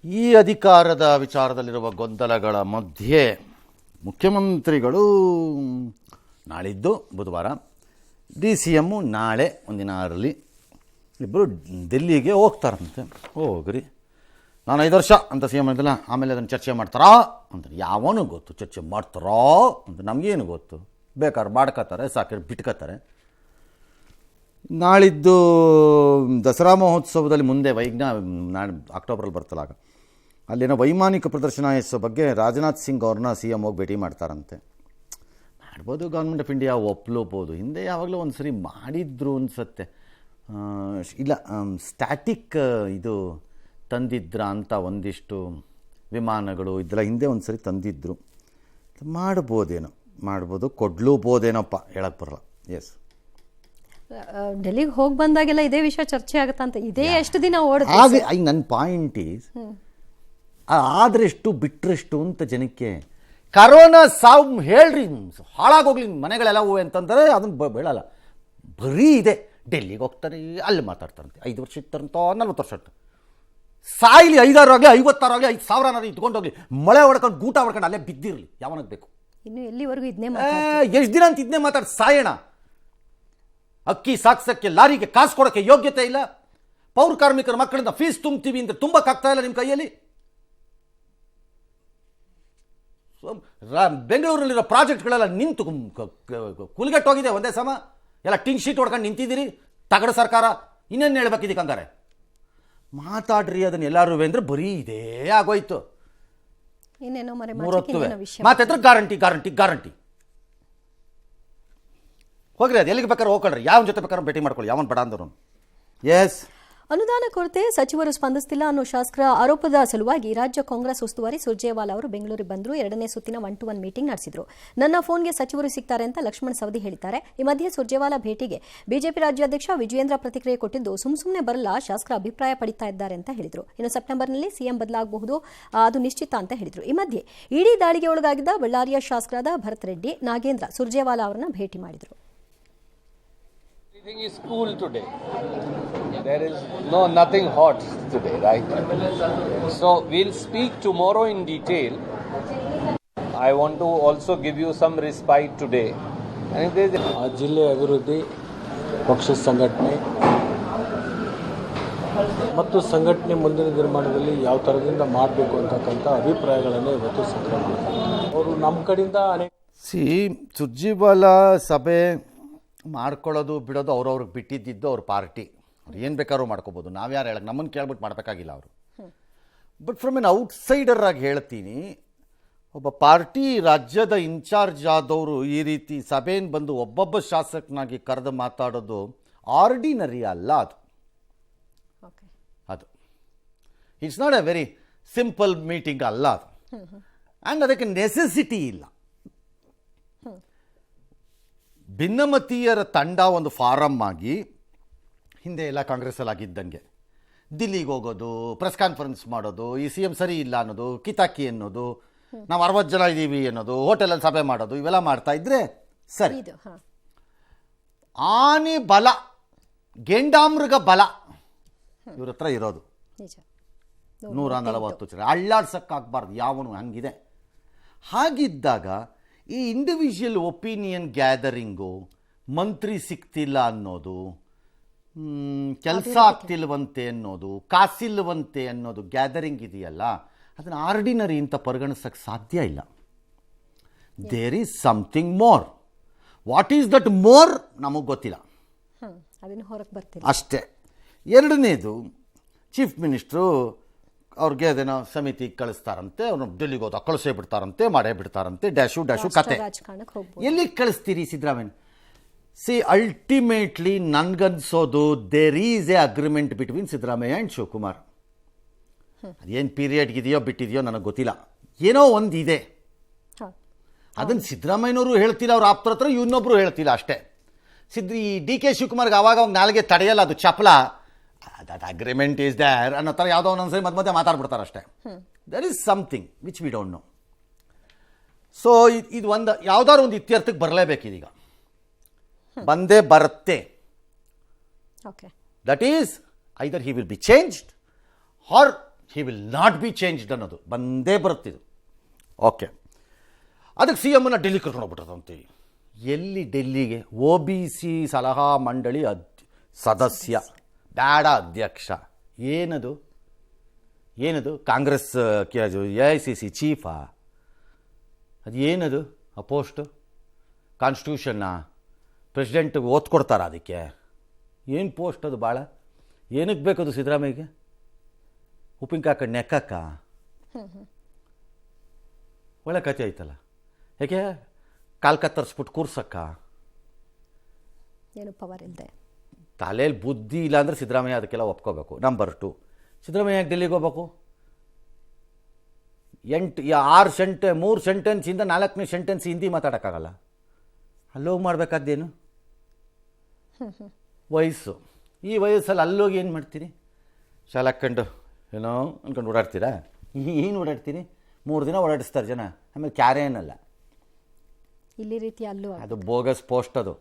ಈ ಅಧಿಕಾರದ ವಿಚಾರದಲ್ಲಿರುವ ಗೊಂದಲಗಳ ಮಧ್ಯೆ ಮುಖ್ಯಮಂತ್ರಿಗಳು ನಾಳಿದ್ದು ಬುಧವಾರ, DCM ನಾಳೆ ಒಂದಿನ ಅರಲಿ ಇಬ್ಬರು ದಿಲ್ಲಿಗೆ ಹೋಗ್ತಾರಂತೆ. ಹೋಗ್ರಿ, ನಾನು 5 ವರ್ಷ ಅಂತ CM ಅಂತಿಲ್ಲ, ಆಮೇಲೆ ಅದನ್ನು ಚರ್ಚೆ ಮಾಡ್ತಾರಾ ಅಂತ ಯಾವನು ಗೊತ್ತು, ಚರ್ಚೆ ಮಾಡ್ತಾರಾ ಅಂತ ನಮಗೇನು ಗೊತ್ತು. ಬೇಕಾದ್ರೆ ಮಾಡ್ಕೋತಾರೆ, ಸಾಕಿದ್ರೆ ಬಿಟ್ಕೋತಾರೆ. ನಾಳಿದ್ದು ದಸರಾ ಮಹೋತ್ಸವದಲ್ಲಿ ಮುಂದೆ ನಾಳೆ ಅಕ್ಟೋಬರಲ್ಲಿ ಬರ್ತಲ್ಲ, ಆಗ ಅಲ್ಲಿನ ವೈಮಾನಿಕ ಪ್ರದರ್ಶನ ಬಗ್ಗೆ ರಾಜನಾಥ್ ಸಿಂಗ್ ಅವ್ರನ್ನ CM ಹೋಗಿ ಭೇಟಿ ಮಾಡ್ತಾರಂತೆ. ಮಾಡ್ಬೋದು, ಗೌರ್ಮೆಂಟ್ ಆಫ್ ಇಂಡಿಯಾ ಒಪ್ಲೋಬೋದು. ಹಿಂದೆ ಯಾವಾಗಲೂ ಒಂದು ಸರಿ ಮಾಡಿದ್ರು ಅನಿಸುತ್ತೆ. ಇಲ್ಲ, ಸ್ಟ್ಯಾಟಿಕ್ ಇದು ತಂದಿದ್ರ ಅಂತ ಒಂದಿಷ್ಟು ವಿಮಾನಗಳು ಇದೆಲ್ಲ ಹಿಂದೆ ಒಂದು ಸರಿ ತಂದಿದ್ರು. ಮಾಡ್ಬೋದು, ಕೊಡ್ಲೂಬೋದೇನಪ್ಪ, ಹೇಳಕ್ಕೆ ಬರಲ್ಲ. ಎಸ್, ಡೆಲ್ಲಿಗೆ ಹೋಗಿ ಬಂದಾಗೆಲ್ಲ ಇದೇ ವಿಷಯ ಚರ್ಚೆ ಆಗುತ್ತಂತ. ಇದೇ ಎಷ್ಟು ದಿನ ಓಡುತ್ತೆ ಹಾಗೆ. ನನ್ನ ಪಾಯಿಂಟ್ ಈಸ್, ಆದ್ರೆಷ್ಟು ಬಿಟ್ರೆಷ್ಟು ಅಂತ ಜನಕ್ಕೆ. ಕರೋನಾ ಸಾವು ಹೇಳ್ರಿ, ಹಾಳಾಗೋಗ್ಲಿ ಮನೆಗಳೆಲ್ಲ ಹೂವೆ ಅಂತಂದರೆ ಅದನ್ನು ಬೇಳಲ್ಲ. ಬರೀ ಇದೆ, ಡೆಲ್ಲಿಗೆ ಹೋಗ್ತಾರೆ, ಅಲ್ಲಿ ಮಾತಾಡ್ತಾರಂತೆ, 5 ವರ್ಷ ಇರ್ತಾರಂತ, 40 ವರ್ಷ ಇರ್ತಾರೆ. ಸಾಯಿಲಿ, 5 ಆಗಲಿ 50 ಆಗಲಿ 5,000 ಇಟ್ಕೊಂಡೋಗ್ಲಿ, ಮಳೆ ಹೊಡ್ಕೊಂಡು ಗೂಟ ಹೊಡ್ಕೊಂಡು ಅಲ್ಲೇ ಬಿದ್ದಿರಲಿ, ಯಾವನಾಗ ಬೇಕು. ಇನ್ನು ಎಲ್ಲಿವರೆಗೂ ಇದನ್ನೇ ಎಷ್ಟು ದಿನ ಅಂತ ಇದನ್ನೇ ಮಾತಾಡಿ ಸಾಯೋಣ. ಅಕ್ಕಿ ಸಾಕ್ಸಕ್ಕೆ ಲಾರಿಗೆ ಕಾಸು ಕೊಡೋಕ್ಕೆ ಯೋಗ್ಯತೆ ಇಲ್ಲ. ಪೌರ ಕಾರ್ಮಿಕರ ಮಕ್ಕಳಿಂದ ಫೀಸ್ ತುಂಬ್ತೀವಿ ಅಂತ ತುಂಬಕ್ಕಾಗ್ತಾ ಇಲ್ಲ ನಿಮ್ಮ ಕೈಯಲ್ಲಿ. ಬೆಂಗಳೂರಲ್ಲಿರೋ ಪ್ರಾಜೆಕ್ಟ್ಗಳೆಲ್ಲ ನಿಂತು ಕುಲ್ಗೆಟ್ಟೋಗಿದೆ ಒಂದೇ ಸಮ. ಎಲ್ಲ ಟಿಂಗ್ ಶೀಟ್ ಹೊಡ್ಕೊಂಡು ನಿಂತಿದ್ದೀರಿ, ತಗಡ ಸರ್ಕಾರ. ಇನ್ನೇನು ಹೇಳ್ಬೇಕಿದ್ದೀವಿ ಹಂಗಾರೆ? ಮಾತಾಡ್ರಿ ಅದನ್ನ ಎಲ್ಲರೂ ಅಂದರೆ ಬರೀ ಇದೇ ಆಗೋಯ್ತು. ಇನ್ನೇನೋ ಮಾತಾಡಿದ್ರೆ ಗ್ಯಾರಂಟಿ. ಹೋಗ್ರಿ, ಅದು ಎಲ್ಲಿಗೆ ಬೇಕಾದ್ರೆ ಹೋಗ್ಕೊಳ್ರಿ, ಯಾವ ಜೊತೆ ಬೇಕಾದ್ರೆ ಭೇಟಿ ಮಾಡ್ಕೊಳ್ಳಿ, ಯಾವನ್ ಬೇಡ ಅಂದರು. ಎಸ್, ಅನುದಾನ ಕೊರತೆ, ಸಚಿವರು ಸ್ಪಂದಿಸುತ್ತಿಲ್ಲ ಅನ್ನೋ ಶಾಸಕರ ಆರೋಪದ ಸಲುವಾಗಿ ರಾಜ್ಯ ಕಾಂಗ್ರೆಸ್ ಉಸ್ತುವಾರಿ ಸುರ್ಜೇವಾಲಾ ಅವರು ಬೆಂಗಳೂರಿಗೆ ಬಂದರು. 2ನೇ ಸುತ್ತಿನ 1-to-1 ಮೀಟಿಂಗ್ ನಡೆಸಿದ್ರು. ನನ್ನ ಫೋನ್ಗೆ ಸಚಿವರು ಸಿಗ್ತಾರೆ ಅಂತ ಲಕ್ಷ್ಮಣ್ ಸವದಿ ಹೇಳಿದ್ದಾರೆ. ಈ ಮಧ್ಯೆ ಸುರ್ಜೇವಾಲಾ ಭೇಟಿಗೆ ಬಿಜೆಪಿ ರಾಜ್ಯಾಧ್ಯಕ್ಷ ವಿಜಯೇಂದ್ರ ಪ್ರತಿಕ್ರಿಯೆ ಕೊಟ್ಟಿದ್ದು, ಸುಮ್ಮನೆ ಬರಲ್ಲ, ಶಾಸಕರ ಅಭಿಪ್ರಾಯ ಪಡಿತಾ ಇದ್ದಾರೆ ಅಂತ ಹೇಳಿದ್ರು. ಇನ್ನು ಸೆಪ್ಟೆಂಬರ್ನಲ್ಲಿ CM ಬದಲಾಗಬಹುದು, ಅದು ನಿಶ್ಚಿತ ಅಂತ ಹೇಳಿದ್ರು. ಈ ಮಧ್ಯೆ ಇಡೀ ದಾಳಿಗೆ ಒಳಗಾಗಿದ್ದ ಬಳ್ಳಾರಿಯ ಶಾಸಕರಾದ ಭರತ್ ರೆಡ್ಡಿ, ನಾಗೇಂದ್ರ ಸುರ್ಜೇವಾಲಾ ಅವರನ್ನ ಭೇಟಿ ಮಾಡಿದ್ರು. Everything is cool today. There is nothing hot today, right? So we'll speak tomorrow in detail. I want to also give you some respite today. And there is ಜಿಲ್ಲೆ ಅಭಿವೃದ್ಧಿ, ಪಕ್ಷದ ಸಂಘಟನೆ ಮತ್ತು ಸಂಘಟನೆ ಮುಂದಿನ ನಿರ್ಮಾಣದಲ್ಲಿ ಯಾವ ಥರದಿಂದ ಮಾಡಬೇಕು ಅಂತಕ್ಕಂಥ ಅಭಿಪ್ರಾಯಗಳನ್ನು ಇವತ್ತು ಸಂಗ್ರಹ ಮಾಡ್ತಾರೆ. ಅವರು ನಮ್ಮ ಕಡೆಯಿಂದ ಸುರ್ಜೇವಾಲಾ ಸಭೆ ಮಾಡ್ಕೊಳ್ಳೋದು ಬಿಡೋದು ಅವ್ರವ್ರಿಗೆ ಬಿಟ್ಟಿದ್ದು ಅವ್ರ ಪಾರ್ಟಿ. ಅವ್ರು ಏನು ಬೇಕಾದ್ರೂ ಮಾಡ್ಕೋಬೋದು, ನಾವ್ಯಾರು ಹೇಳಕ್ಕೆ, ನಮ್ಮನ್ನು ಕೇಳ್ಬಿಟ್ಟು ಮಾಡಬೇಕಾಗಿಲ್ಲ ಅವರು. ಬಟ್ ಫ್ರಮ್ ಎನ್ ಔಟ್ಸೈಡರ್ ಆಗಿ ಹೇಳ್ತೀನಿ, ಒಬ್ಬ ಪಾರ್ಟಿ ರಾಜ್ಯದ ಇನ್ಚಾರ್ಜ್ ಆದವರು ಈ ರೀತಿ ಸಭೆಯನ್ನು ಬಂದು ಒಬ್ಬೊಬ್ಬ ಶಾಸಕನಾಗಿ ಕರೆದು ಮಾತಾಡೋದು ಆರ್ಡಿನರಿ ಅಲ್ಲ. ಅದು it's not A very simple meeting ಅಲ್ಲ ಅದು. ಆ್ಯಂಡ್ ಅದಕ್ಕೆ ನೆಸೆಸಿಟಿ ಇಲ್ಲ. ಭಿನ್ನಮತೀಯರ ತಂಡ ಒಂದು ಫಾರಮ್ ಆಗಿ, ಹಿಂದೆ ಎಲ್ಲ ಕಾಂಗ್ರೆಸ್ಸಲ್ಲಿ ಆಗಿದ್ದಂಗೆ ದಿಲ್ಲಿಗೆ ಹೋಗೋದು, ಪ್ರೆಸ್ ಕಾನ್ಫರೆನ್ಸ್ ಮಾಡೋದು, ಈ CM ಸರಿ ಇಲ್ಲ ಅನ್ನೋದು, ಕಿತಾಕಿ ಅನ್ನೋದು, ನಾವು 60 ಜನ ಇದ್ದೀವಿ ಅನ್ನೋದು, ಹೋಟೆಲಲ್ಲಿ ಸಭೆ ಮಾಡೋದು, ಇವೆಲ್ಲ ಮಾಡ್ತಾ ಇದ್ರೆ ಸರಿ. ಆನೆ ಬಲ, ಗೆಂಡಾಮೃಗ ಬಲ ಇವ್ರ ಹತ್ರ ಇರೋದು 140 ಜನ. ಅಳ್ಳಾಡ್ಸಕ್ಕಾಗಬಾರ್ದು ಯಾವನು, ಹಂಗಿದೆ. ಹಾಗಿದ್ದಾಗ ಈ ಇಂಡಿವಿಜುವಲ್ ಒಪಿನಿಯನ್ ಗ್ಯಾದರಿಂಗು, ಮಂತ್ರಿ ಸಿಗ್ತಿಲ್ಲ ಅನ್ನೋದು, ಕೆಲಸ ಆಗ್ತಿಲ್ವಂತೆ ಅನ್ನೋದು, ಕಾಸಿಲ್ವಂತೆ ಅನ್ನೋದು ಗ್ಯಾದರಿಂಗ್ ಇದೆಯಲ್ಲ, ಅದನ್ನು ಆರ್ಡಿನರಿ ಅಂತ ಪರಿಗಣಿಸಕ್ಕೆ ಸಾಧ್ಯ ಇಲ್ಲ. There is something more. What is that more ನಮಗೆ ಗೊತ್ತಿಲ್ಲ ಅಷ್ಟೇ. ಎರಡನೇದು, ಚೀಫ್ ಮಿನಿಸ್ಟ್ರು ಅವ್ರಿಗೆ ಅದೇನೋ ಸಮಿತಿ ಕಳಿಸ್ತಾರಂತೆ, ಅವ್ರು ಡೆಲ್ಲಿಗೆ ಹೋದ ಕಳಿಸೇ ಬಿಡ್ತಾರಂತೆ, ಮಾಡೇ ಬಿಡ್ತಾರಂತೆ, ಡ್ಯಾಶು ಕತೆ. ಎಲ್ಲಿಗೆ ಕಳಿಸ್ತೀರಿ ಸಿದ್ದರಾಮಯ್ಯ? ಅಲ್ಟಿಮೇಟ್ಲಿ ನನ್ಗನ್ಸೋದು there is a agreement between Siddaramaiah and Shivakumar. ಅದೇನು ಪೀರಿಯಡ್ಗಿದೆಯೋ ಬಿಟ್ಟಿದೆಯೋ ನನಗೆ ಗೊತ್ತಿಲ್ಲ, ಏನೋ ಒಂದು ಇದೆ. ಅದನ್ನು ಸಿದ್ದರಾಮಯ್ಯನವರು ಹೇಳ್ತಿಲ್ಲ, ಅವ್ರ ಆಪ್ತರ ಹತ್ರ ಇನ್ನೊಬ್ರು ಹೇಳ್ತಿಲ್ಲ ಅಷ್ಟೇ. ಈ DK ಶಿವಕುಮಾರ್ಗೆ ಆವಾಗ ಅವ್ನು ನಾಲ್ಗೆ ತಡೆಯಲ್ಲ, ಅದು ಚಪಲ. ದಟ್ ಅಗ್ರಿಮೆಂಟ್ ಈಸ್ ದೇರ್ ಅನ್ನೋ ಥರ ಯಾವುದೋ ಒಂದೊಂದ್ಸರಿ ಮಧ್ಯೆ ಮಾತಾಡ್ಬಿಡ್ತಾರೆ ಅಷ್ಟೇ. There is something which we don't know. So ಇದು ಒಂದು ಯಾವುದಾದ್ರು ಒಂದು ಇತ್ಯರ್ಥಕ್ಕೆ ಬರಲೇಬೇಕಿದೀಗ, ಬಂದೇ ಬರುತ್ತೆ. That is either he will be changed or he will not be changed ಅನ್ನೋದು ಬಂದೇ ಬರುತ್ತಿದ್ದು. ಓಕೆ, ಅದಕ್ಕೆ ಸಿ ಎಮ್ಮನ್ನು ಡೆಲ್ಲಿ ಕರ್ಕೊಂಡು ಹೋಗ್ಬಿಟ್ಟದಂತೆ. ಎಲ್ಲಿ ಡೆಲ್ಲಿಗೆ? OBC ಸಲಹಾ ಮಂಡಳಿ ಸದಸ್ಯ, ಬೇಡ ಅಧ್ಯಕ್ಷ. ಏನದು ಕಾಂಗ್ರೆಸ್ AICC ಚೀಫಾ? ಅದು ಏನದು ಆ ಪೋಸ್ಟು? ಕಾನ್ಸ್ಟಿಟ್ಯೂಷನ್ನ ಪ್ರೆಸಿಡೆಂಟ್ಗೆ ಓದ್ಕೊಡ್ತಾರ ಅದಕ್ಕೆ? ಏನು ಪೋಸ್ಟ್ ಅದು? ಭಾಳ ಏನಕ್ಕೆ ಬೇಕದು ಸಿದ್ದರಾಮಯ್ಯಗೆ? ಉಪ್ಪಿನಕಾಯಿ ಹಾಕೊಂಡು ನೆಕ್ಕಕ್ಕ? ಒಳ್ಳೆ ಕಥೆ ಆಯ್ತಲ್ಲ. ಯಾಕೆ ಕಾಲು ಕತ್ತರಿಸ್ಬಿಟ್ಟು ಕೂರ್ಸಕ್ಕ? ಏನು ಪವರ್ ಇಲ್ಲದೆ, ತಲೆಯಲ್ಲಿ ಬುದ್ಧಿ ಇಲ್ಲ ಅಂದರೆ ಸಿದ್ದರಾಮಯ್ಯ ಅದಕ್ಕೆಲ್ಲ ಒಪ್ಕೋಬೇಕು. ನಂಬರ್ 2, ಸಿದ್ದರಾಮಯ್ಯ ಯಾಕೆ ಡೆಲ್ಲಿಗೆ ಹೋಗ್ಬೇಕು? 3 ಸೆಂಟೆನ್ಸಿಂದ 4ನೇ ಸೆಂಟೆನ್ಸ್ ಹಿಂದಿ ಮಾತಾಡೋಕ್ಕಾಗಲ್ಲ. ಅಲ್ಲೋಗಿ ಮಾಡಬೇಕಾದ್ದೇನು? ವಯಸ್ಸು, ಈ ವಯಸ್ಸಲ್ಲಿ ಅಲ್ಲೋಗಿ ಏನು ಮಾಡ್ತೀರಿ? ಶಾಲೆ ಹಾಕ್ಕೊಂಡು ಏನೋ ಅಂದ್ಕೊಂಡು ಓಡಾಡ್ತೀರಾ? ಏನು ಓಡಾಡ್ತೀರಿ? 3 ದಿನ ಓಡಾಡಿಸ್ತಾರೆ ಜನ, ಆಮೇಲೆ ಕ್ಯಾರೆ ಏನಲ್ಲ. ಇಲ್ಲಿ ರೀತಿ ಅಲ್ಲೂ ಅದು ಬೋಗಸ್ ಪೋಸ್ಟ್. ಅದು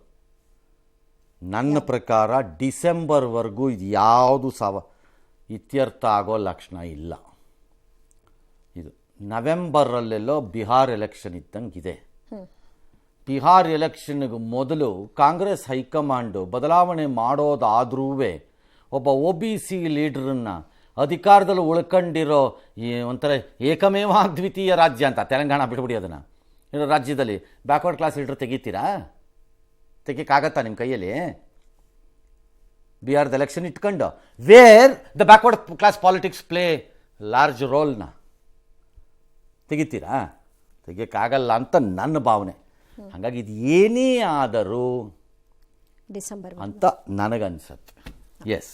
ನನ್ನ ಪ್ರಕಾರ ಡಿಸೆಂಬರ್ವರೆಗೂ ಇದು ಯಾವುದು ಇತ್ಯರ್ಥ ಆಗೋ ಲಕ್ಷಣ ಇಲ್ಲ. ಇದು ನವೆಂಬರಲ್ಲೆಲ್ಲೋ ಬಿಹಾರ್ ಎಲೆಕ್ಷನ್ ಇದ್ದಂಗಿದೆ. ಬಿಹಾರ್ ಎಲೆಕ್ಷನ್ಗೆ ಮೊದಲು ಕಾಂಗ್ರೆಸ್ ಹೈಕಮಾಂಡು ಬದಲಾವಣೆ ಮಾಡೋದಾದ್ರೂ ಒಬ್ಬ OBC ಲೀಡ್ರನ್ನು ಅಧಿಕಾರದಲ್ಲಿ ಉಳ್ಕೊಂಡಿರೋ ಒಂಥರ ಏಕಮೇವ ದ್ವಿತೀಯ ರಾಜ್ಯ ಅಂತ, ತೆಲಂಗಾಣ ಬಿಟ್ಬಿಡಿ ಅದನ್ನು, ಇರೋ ರಾಜ್ಯದಲ್ಲಿ ಬ್ಯಾಕ್ವರ್ಡ್ ಕ್ಲಾಸ್ ಲೀಡ್ರ್ ತೆಗಿತೀರಾ? ತೆಗಿಯಕ್ಕಾಗತ್ತಾ ನಿಮ್ಮ ಕೈಯಲ್ಲಿ? ಬಿಹಾರದ ಎಲೆಕ್ಷನ್ ಇಟ್ಕೊಂಡು where the backward class politics play large ರೋಲ್ನ ತೆಗಿತೀರಾ? ತೆಗಿಯಕ್ಕಾಗಲ್ಲ ಅಂತ ನನ್ನ ಭಾವನೆ. ಹಾಗಾಗಿ ಇದು ಏನೇ ಆದರೂ ಡಿಸೆಂಬರ್ ಅಂತ ನನಗನ್ಸತ್ತೆ. ಎಸ್,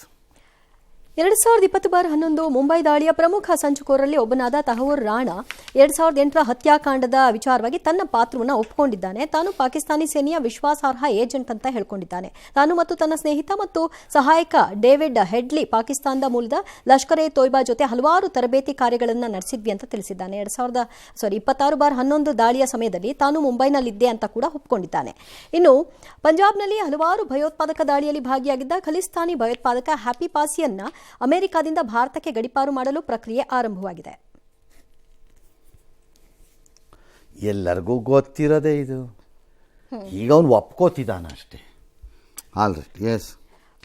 2020-11 ಮುಂಬೈ ದಾಳಿಯ ಪ್ರಮುಖ ಸಂಚುಕೋರರಲ್ಲಿ ಒಬ್ಬನಾದ ತಹವೂರ್ ರಾಣಾ 2008ರ ಹತ್ಯಾಕಾಂಡದ ವಿಚಾರವಾಗಿ ತನ್ನ ಪಾತ್ರವನ್ನು ಒಪ್ಪಿಕೊಂಡಿದ್ದಾನೆ. ತಾನು ಪಾಕಿಸ್ತಾನಿ ಸೇನೆಯ ವಿಶ್ವಾಸಾರ್ಹ ಏಜೆಂಟ್ ಅಂತ ಹೇಳ್ಕೊಂಡಿದ್ದಾನೆ. ತಾನು ಮತ್ತು ತನ್ನ ಸ್ನೇಹಿತ ಮತ್ತು ಸಹಾಯಕ ಡೇವಿಡ್ ಹೆಡ್ಲಿ ಪಾಕಿಸ್ತಾನದ ಮೂಲದ ಲಷ್ಕರ್ ಎ ತೊಯ್ಬಾ ಜೊತೆ ಹಲವಾರು ತರಬೇತಿ ಕಾರ್ಯಗಳನ್ನು ನಡೆಸಿದ್ವಿ ಅಂತ ತಿಳಿಸಿದ್ದಾನೆ. 2026-11 ದಾಳಿಯ ಸಮಯದಲ್ಲಿ ತಾನು ಮುಂಬೈನಲ್ಲಿದ್ದೆ ಅಂತ ಕೂಡ ಒಪ್ಪಿಕೊಂಡಿದ್ದಾನೆ. ಇನ್ನು ಪಂಜಾಬ್ನಲ್ಲಿ ಹಲವಾರು ಭಯೋತ್ಪಾದಕ ದಾಳಿಯಲ್ಲಿ ಭಾಗಿಯಾಗಿದ್ದ ಖಲಿಸ್ತಾನಿ ಭಯೋತ್ಪಾದಕ ಹ್ಯಾಪಿ ಪಾಸಿಯನ್ನ ಅಮೆರಿಕದಿಂದ ಭಾರತಕ್ಕೆ ಗಡೀಪಾರು ಮಾಡಲು ಪ್ರಕ್ರಿಯೆ ಆರಂಭವಾಗಿದೆ. ಎಲ್ಲರಿಗೂ ಗೊತ್ತಿರೋದೇ ಇದು. ಈಗ ಅವನು ಒಪ್ಕೋತಿದ್ದಾನ ಅಷ್ಟೇ. Alright, yes.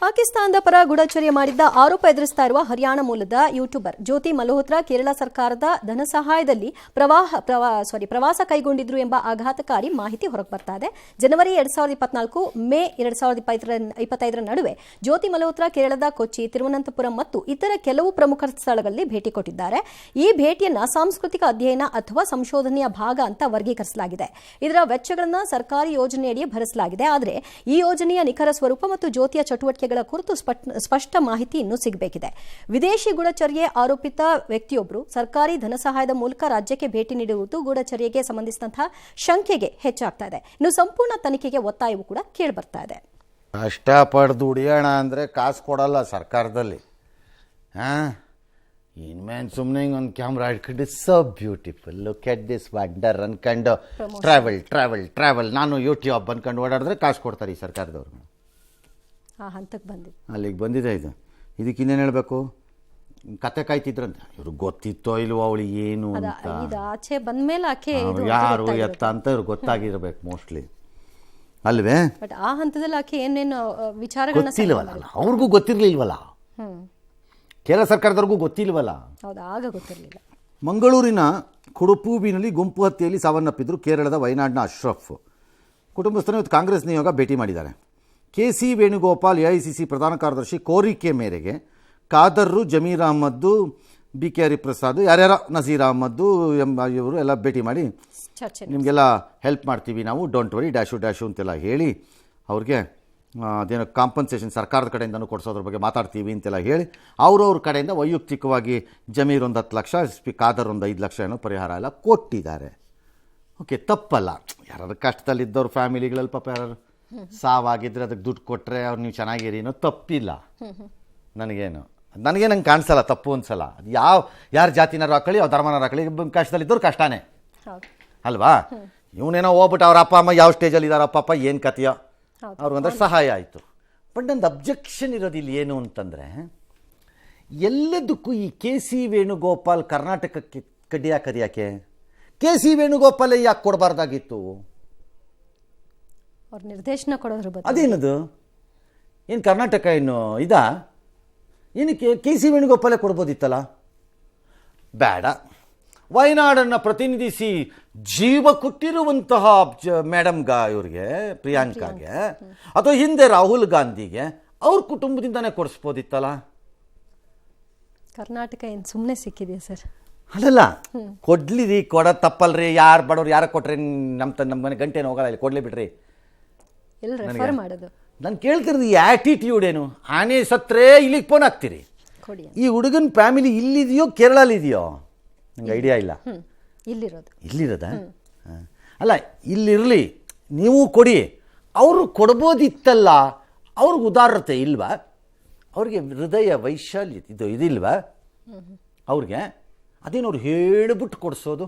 ಪಾಕಿಸ್ತಾನದ ಪರ ಗೂಢಚರ್ಯೆ ಮಾಡಿದ್ದ ಆರೋಪ ಎದುರಿಸ್ತಾ ಇರುವ ಹರಿಯಾಣ ಮೂಲದ ಯೂಟ್ಯೂಬರ್ ಜ್ಯೋತಿ ಮಲ್ಹೋತ್ರಾ ಕೇರಳ ಸರ್ಕಾರದ ಧನ ಸಹಾಯದಲ್ಲಿ ಪ್ರವಾಸ ಕೈಗೊಂಡಿದ್ರು ಎಂಬ ಆಘಾತಕಾರಿ ಮಾಹಿತಿ ಹೊರಗೆ ಬರ್ತಾ ಇದೆ. ಜನವರಿ 2024 ಮೇ 2025 ನಡುವೆ ಜ್ಯೋತಿ ಮಲ್ಹೋತ್ರಾ ಕೇರಳದ ಕೊಚ್ಚಿ, ತಿರುವನಂತಪುರಂ ಮತ್ತು ಇತರ ಕೆಲವು ಪ್ರಮುಖ ಸ್ಥಳಗಳಲ್ಲಿ ಭೇಟಿ ಕೊಟ್ಟಿದ್ದಾರೆ. ಈ ಭೇಟಿಯನ್ನ ಸಾಂಸ್ಕೃತಿಕ ಅಧ್ಯಯನ ಅಥವಾ ಸಂಶೋಧನೆಯ ಭಾಗ ಅಂತ ವರ್ಗೀಕರಿಸಲಾಗಿದೆ. ಇದರ ವೆಚ್ಚಗಳನ್ನು ಸರ್ಕಾರಿ ಯೋಜನೆಯಡಿಯೇ ಭರಿಸಲಾಗಿದೆ. ಆದರೆ ಈ ಯೋಜನೆಯ ನಿಖರ ಸ್ವರೂಪ ಮತ್ತು ಜ್ಯೋತಿಯ ಚಟುವಟಿಕೆಗಳ ಕುರಿತು ಸ್ಪಷ್ಟ ಮಾಹಿತಿ ಇನ್ನೂ ಸಿಗಬೇಕಿದೆ. ವಿದೇಶಿ ಗೂಢಚರ್ಯೆ ಆರೋಪಿತ ವ್ಯಕ್ತಿಯೊಬ್ಬರು ಸರ್ಕಾರಿ ಧನ ಸಹಾಯದ ಮೂಲಕ ರಾಜ್ಯಕ್ಕೆ ಭೇಟಿ ನೀಡಿರುವುದು ಗೂಢಚರ್ಯೆಗೆ ಸಂಬಂಧಿಸಿದಂತಹ ಶಂಕೆಗೆ ಹೆಚ್ಚಾಗ್ತಾ ಇದೆ. ಇನ್ನು ಸಂಪೂರ್ಣ ತನಿಖೆಗೆ ಒತ್ತಾಯವೂ ಕೂಡ ಕೇಳಿಬರ್ತಾ ಇದೆ. ಕಷ್ಟಪಟ್ಟು ದುಡಿಯೋಣ ಅಂದರೆ ಕಾಸು ಕೊಡಲ್ಲ ಸರ್ಕಾರದಲ್ಲಿ. ಇನ್ಮೇನ್ ಸುಮ್ಮನೆ ಹಿಂಗೆ ಒಂದು ಕ್ಯಾಮ್ರಾ ಇಟ್ಕೊಂಡು so beautiful look at this wonder ಅನ್ಕೊಂಡು ಟ್ರಾವೆಲ್ ನಾನು ಯೂಟ್ಯೂಬ್ ಅನ್ಕೊಂಡು ಓಡಾಡಿದ್ರೆ ಕಾಸು ಕೊಡ್ತಾರೆ ಈ ಸರ್ಕಾರದವ್ರು. ಆ ಹಂತಕ್ಕೆ ಬಂದಿದೆ, ಅಲ್ಲಿಗೆ ಬಂದಿದೆ. ಇದಕ್ಕೆ ಇನ್ನೇನು ಹೇಳಬೇಕು? ಕತೆ ಕಾಯ್ತಿದ್ರಂತ. ಇವ್ರಿಗೆ ಗೊತ್ತಿತ್ತೋ ಇಲ್ವೋ ಅವಳಿಗೆ ಏನು ಅಂತ, ಆಚೆ ಬಂದ್ಮೇಲೆ ಆಕೆ ಯಾರು ಎತ್ತ ಅಂತ ಇವ್ರಿಗೆ ಗೊತ್ತಾಗಿರ್ಬೇಕು ಮೋಸ್ಟ್ಲಿ, ಅಲ್ವೇ? ಬಟ್ ಆ ಹಂತದಲ್ಲಿ ಆಕೆ ಏನೇನು ವಿಚಾರಗಳನ್ನ ಗೊತ್ತಿಲ್ವಲ್ಲ, ಅವ್ರಿಗೂ ಗೊತ್ತಿರ್ಲಿಲ್ವಲ್ಲ, ಕೇರಳ ಸರ್ಕಾರದವ್ರಿಗೂ ಗೊತ್ತಿಲ್ವಲ್ಲ. ಹೌದಾ, ಆಗ ಗೊತ್ತಿರಲಿಲ್ಲ. ಮಂಗಳೂರಿನ ಕುಡುಪೂಬಿನಲ್ಲಿ ಗುಂಪು ಹತ್ಯೆಯಲ್ಲಿ ಸಾವನ್ನಪ್ಪಿದ್ರು ಕೇರಳದ ವಯನಾಡಿನ ಅಶ್ರಫ್. ಕುಟುಂಬಸ್ಥರು ಇವತ್ತು ಕಾಂಗ್ರೆಸ್ ನಿಯೋಗ ಭೇಟಿ ಮಾಡಿದ್ದಾರೆ. KC ವೇಣುಗೋಪಾಲ್ AICC ಪ್ರಧಾನ ಕಾರ್ಯದರ್ಶಿ ಕೋರಿಕೆ ಮೇರೆಗೆ ಖಾದರ್ರು, ಜಮೀರ್ ಅಹಮದ್ದು, BK ಹರಿಪ್ರಸಾದ್, ಯಾರ್ಯಾರ ನಜೀರ್ ಅಹಮದ್ದು ಇವರು ಎಲ್ಲ ಭೇಟಿ ಮಾಡಿ ನಿಮಗೆಲ್ಲ ಹೆಲ್ಪ್ ಮಾಡ್ತೀವಿ ನಾವು, ಡೋಂಟ್ ವರಿ ಡ್ಯಾಶು ಅಂತೆಲ್ಲ ಹೇಳಿ ಅವ್ರಿಗೆ ಅದೇನೋ ಕಾಂಪನ್ಸೇಷನ್ ಸರ್ಕಾರದ ಕಡೆಯಿಂದನೂ ಕೊಡಿಸೋದ್ರ ಬಗ್ಗೆ ಮಾತಾಡ್ತೀವಿ ಅಂತೆಲ್ಲ ಹೇಳಿ ಅವ್ರವ್ರ ಕಡೆಯಿಂದ ವೈಯಕ್ತಿಕವಾಗಿ ಜಮೀರ್ ಒಂದು 10 ಲಕ್ಷ, ಖಾದರ್ ಒಂದು 5 ಲಕ್ಷ ಏನೋ ಪರಿಹಾರ ಎಲ್ಲ ಕೊಟ್ಟಿದ್ದಾರೆ. ಓಕೆ, ತಪ್ಪಲ್ಲ. ಯಾರು ಕಷ್ಟದಲ್ಲಿದ್ದವ್ರ ಫ್ಯಾಮಿಲಿಗಳಲ್ಲಿ ಪಾಪ ಯಾರು ಸಾವಾಗಿದ್ರೆ ಅದಕ್ಕೆ ದುಡ್ಡು ಕೊಟ್ಟರೆ ಅವ್ರು ನೀವು ಚೆನ್ನಾಗಿರಿ ಅನ್ನೋ ತಪ್ಪಿಲ್ಲ. ನನಗೇನಂಗೆ ಕಾಣಿಸಲ್ಲ, ತಪ್ಪು ಅನ್ಸಲ್ಲ. ಅದು ಯಾರು ಜಾತಿನಾರು ಹಾಕೊಳ್ಳಿ, ಅವ್ರ ಧರ್ಮನಾರು ಹಾಕೊಳ್ಳಿ, ಕಷ್ಟದಲ್ಲಿದ್ದವ್ರು ಕಷ್ಟನೇ ಅಲ್ವಾ? ಇವನೇನೋ ಹೋಗ್ಬಿಟ್ಟು ಅವ್ರ ಅಪ್ಪ ಅಮ್ಮ ಯಾವ ಸ್ಟೇಜಲ್ಲಿ ಇದ್ದಾರೋ ಪಾಪ ಏನು ಕಥೆಯೋ ಅವ್ರಿಗಂದ್ರೆ ಸಹಾಯ ಆಯಿತು. ಬಟ್ ನಂದು ಅಬ್ಜೆಕ್ಷನ್ ಇರೋದು ಇಲ್ಲಿ ಏನು ಅಂತಂದರೆ, ಎಲ್ಲದಕ್ಕೂ ಈ ಕೆ ಸಿ ವೇಣುಗೋಪಾಲ್ ಕರ್ನಾಟಕಕ್ಕೆ ಕಡ್ಡಿ ಹಾಕೋದು ಯಾಕೆ? ಕೆ ಸಿ ವೇಣುಗೋಪಾಲೇ ಯಾಕೆ ಕೊಡಬಾರ್ದಾಗಿತ್ತು? ಅವ್ರ ನಿರ್ದೇಶನ ಕೊಡೋದ್ರ ಬಗ್ಗೆ ಅದೇನದು? ಏನು ಕರ್ನಾಟಕ ಏನು ಇದಾ? ಏನಕ್ಕೆ ಕೆ ಸಿ ವೇಣುಗೋಪಾಲೇ ಕೊಡ್ಬೋದಿತ್ತಲ್ಲ? ಬೇಡ. ವಯನಾಡನ್ನು ಪ್ರತಿನಿಧಿಸಿ ಜೀವ ಕೊಟ್ಟಿರುವಂತಹ ಇವ್ರಿಗೆ ಪ್ರಿಯಾಂಕಾಗೆ ಅಥವಾ ಹಿಂದೆ ರಾಹುಲ್ ಗಾಂಧಿಗೆ ಅವ್ರ ಕುಟುಂಬದಿಂದನೇ ಕೊಡಿಸ್ಬೋದಿತ್ತಲ್ಲ? ಕರ್ನಾಟಕ ಏನು ಸುಮ್ಮನೆ ಸಿಕ್ಕಿದೆಯಾ ಸರ್? ಅಲ್ಲಲ್ಲ, ಕೊಡ್ಲಿ ಕೊಡೋದು ತಪ್ಪಲ್ರಿ. ಯಾರು ಬಡವ್ರು ಯಾರು ಕೊಟ್ರೆ ನಮ್ಮ ಮನೆ ಗಂಟೆನ ಹೋಗಲ್ಲ, ಇಲ್ಲಿ ಕೊಡ್ಲಿ ಬಿಡ್ರಿ. ಎಲ್ಲ ರೆಫರ್ ಮಾಡೋದು. ನಾನು ಕೇಳ್ತಿರೋದು ಈ ಆ್ಯಟಿಟ್ಯೂಡ್ ಏನು? ಆನೆ ಸತ್ರೆ ಇಲ್ಲಿಗೆ ಫೋನ್ ಹಾಕ್ತೀರಿ. ಕೊಡಿ. ಈ ಹುಡುಗನ ಫ್ಯಾಮಿಲಿ ಇಲ್ಲಿದೆಯೋ ಕೇರಳಲ್ಲಿದೆಯೋ ನಂಗೆ ಐಡಿಯಾ ಇಲ್ಲ. ಇಲ್ಲಿರೋದ? ಅಲ್ಲ, ಇಲ್ಲಿರಲಿ, ನೀವು ಕೊಡಿ. ಅವರು ಕೊಡ್ಬೋದಿತ್ತಲ್ಲ. ಅವ್ರಿಗೆ ಉದಾರತೆ ಇಲ್ವಾ? ಅವ್ರಿಗೆ ಹೃದಯ ವೈಶಾಲ್ಯ ಇದಿಲ್ವಾ ಅವ್ರಿಗೆ? ಅದೇನವ್ರು ಹೇಳಿಬಿಟ್ಟು ಕೊಡಿಸೋದು?